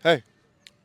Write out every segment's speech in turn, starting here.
Hey,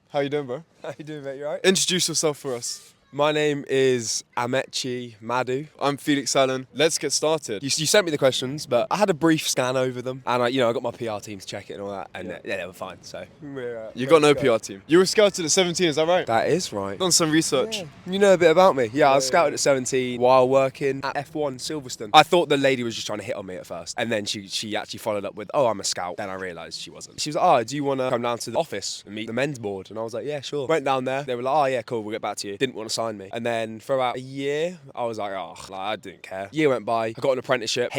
how you doing, bro? How you doing, mate? You alright? Introduce yourself for us. My name is Amechi Madu. I'm Felix Allen. Let's get started. You sent me the questions, but I had a brief scan over them, and I got my PR team to check it and all that, and they were fine. So You got no PR team. You were scouted at 17, is that right? That is right. Done some research. Yeah. You know a bit about me. Yeah, I was scouted at 17 while working at F1 Silverstone. I thought the lady was just trying to hit on me at first, and then she actually followed up with, "Oh, I'm a scout." Then I realised she wasn't. She was like, "Oh, do you want to come down to the office and meet the men's board?" And I was like, "Yeah, sure." Went down there. They were like, "Oh yeah, cool. We'll get back to you." Didn't want to sign me, and then for about a year, I was like, I didn't care. Year went by, I got an apprenticeship,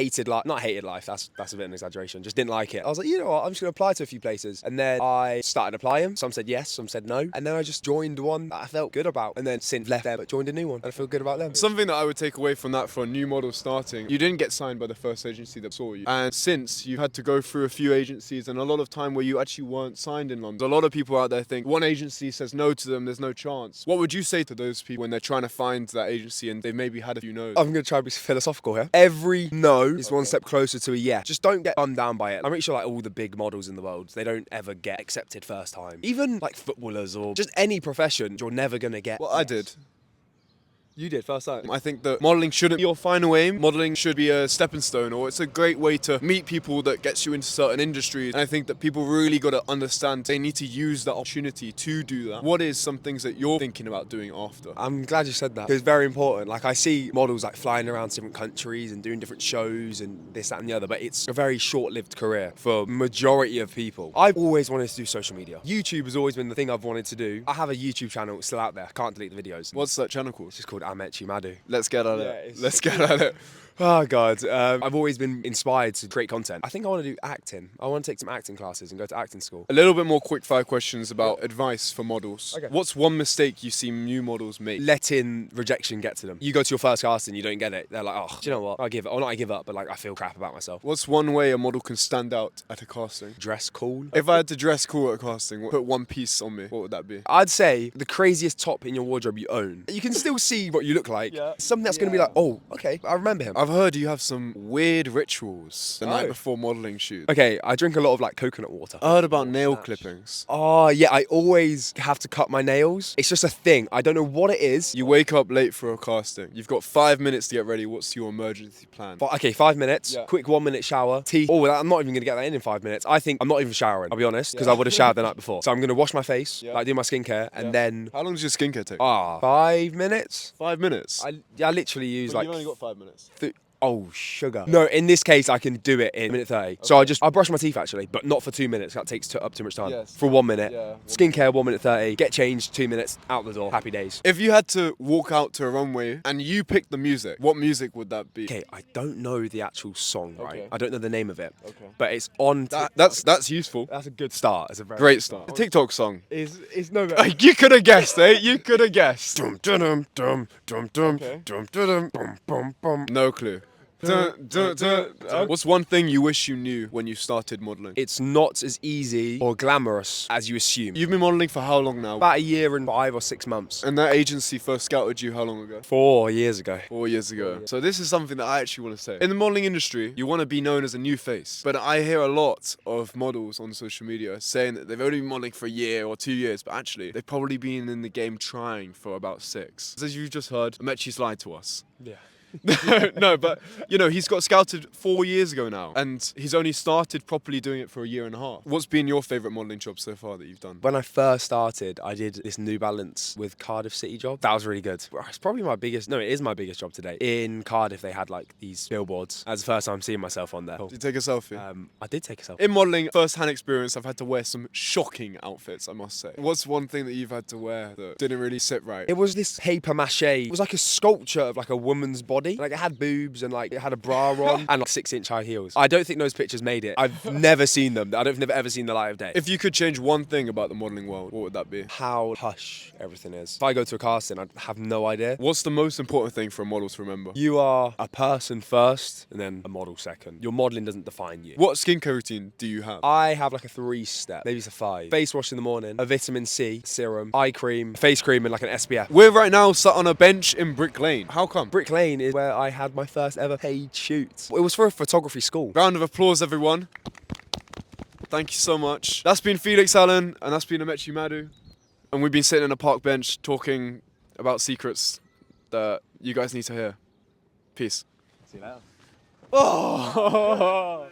not hated life, that's a bit of an exaggeration, just didn't like it. I was like, you know what, I'm just gonna apply to a few places. And then I started applying, some said yes, some said no. And then I just joined one that I felt good about. And then since left there, but joined a new one, and I feel good about them. Something that I would take away from that for a new model starting, you didn't get signed by the first agency that saw you. And since you've had to go through a few agencies and a lot of time where you actually weren't signed in London, a lot of people out there think one agency says no to them, there's no chance. What would you say to those people when they're trying to find that agency and they've maybe had a few no's? I'm going to try to be philosophical here. Every no is one step closer to a yeah. Just don't get bummed down by it. I'm pretty sure like all the big models in the world, they don't ever get accepted first time. Even like footballers or just any profession, you're never going to get. Well, I did. You did first time. I think that modelling shouldn't be your final aim. Modelling should be a stepping stone, or it's a great way to meet people that gets you into certain industries. And I think that people really got to understand they need to use that opportunity to do that. What is some things that you're thinking about doing after? I'm glad you said that. It's very important. Like I see models like flying around different countries and doing different shows and this, that and the other, but it's a very short-lived career for majority of people. I've always wanted to do social media. YouTube has always been the thing I've wanted to do. I have a YouTube channel, it's still out there. I can't delete the videos. What's that channel called? It's just called Amechi Madu. Let's get at it. Let's get at it. Oh God, I've always been inspired to create content. I think I want to do acting. I want to take some acting classes and go to acting school. A little bit more quick fire questions about advice for models. Okay. What's one mistake you see new models make? Letting rejection get to them. You go to your first casting, you don't get it. They're like, oh, do you know what? I give it. Or not I give up, but like I feel crap about myself. What's one way a model can stand out at a casting? Dress cool. If I had to dress cool at a casting, put one piece on me, what would that be? I'd say the craziest top in your wardrobe you own. You can still see what you look like. Yeah. Something that's going to be like, oh, okay, I remember him. I've heard you have some weird rituals the night before modelling shoots. Okay, I drink a lot of like coconut water. I heard about nail clippings. Oh yeah, I always have to cut my nails. It's just a thing. I don't know what it is. You wake up late for a casting. You've got 5 minutes to get ready. What's your emergency plan? Okay, 5 minutes. Yeah. Quick 1 minute shower. Tea. Oh, I'm not even going to get that in 5 minutes. I think I'm not even showering, I'll be honest, because I would have showered the night before. So I'm going to wash my face, like do my skincare, and then... How long does your skincare take? 5 minutes. 5 minutes? I literally use You've only got 5 minutes. Oh, sugar. No, in this case, I can do it in a minute 30. Okay. So I brush my teeth actually, but not for 2 minutes. That takes up too much time. Yes. For 1 minute. Yeah. Skincare, 1 minute 30. Get changed, 2 minutes, out the door. Happy days. If you had to walk out to a runway and you picked the music, what music would that be? Okay, I don't know the actual song, right? I don't know the name of it. Okay. But it's on... That's useful. That's a good start. It's a very great start. A TikTok song. Is no better. You could have guessed, eh? You could have guessed. Dum dum dum dum dum dum dum bum bum bum. No clue. What's one thing you wish you knew when you started modelling? It's not as easy or glamorous as you assume. You've been modelling for how long now? About a year and 5 or 6 months. And that agency first scouted you how long ago? 4 years ago. 4 years ago. So this is something that I actually want to say. In the modelling industry, you want to be known as a new face. But I hear a lot of models on social media saying that they've only been modelling for a year or 2 years, but actually they've probably been in the game trying for about 6. As you've just heard, Amechi's lied to us. Yeah. No, but he's got scouted 4 years ago now, and he's only started properly doing it for a year and a half. What's been your favourite modelling job so far that you've done? When I first started, I did this New Balance with Cardiff City job. That was really good. It's probably it is my biggest job today. In Cardiff, they had like these billboards. That's the first time seeing myself on there. Did you take a selfie? I did take a selfie. In modelling, first-hand experience, I've had to wear some shocking outfits, I must say. What's one thing that you've had to wear that didn't really sit right? It was this paper mache. It was like a sculpture of like a woman's body. Like it had boobs and like it had a bra on and like 6-inch high heels. I don't think those pictures made it. I've never seen them. I don't think they've ever seen the light of day. If you could change one thing about the modelling world, what would that be? How hush everything is. If I go to a casting, I'd have no idea. What's the most important thing for a model to remember? You are a person first and then a model second. Your modelling doesn't define you. What skincare routine do you have? I have like a 3-step, maybe it's a 5. Face wash in the morning, a vitamin C serum, eye cream, face cream and like an SPF. We're right now sat on a bench in Brick Lane. How come? Brick Lane is where I had my first ever paid shoot. It was for a photography school. Round of applause, everyone. Thank you so much. That's been Felix Allen, and that's been Amechi Madu. And we've been sitting in a park bench talking about secrets that you guys need to hear. Peace. See you later. Oh!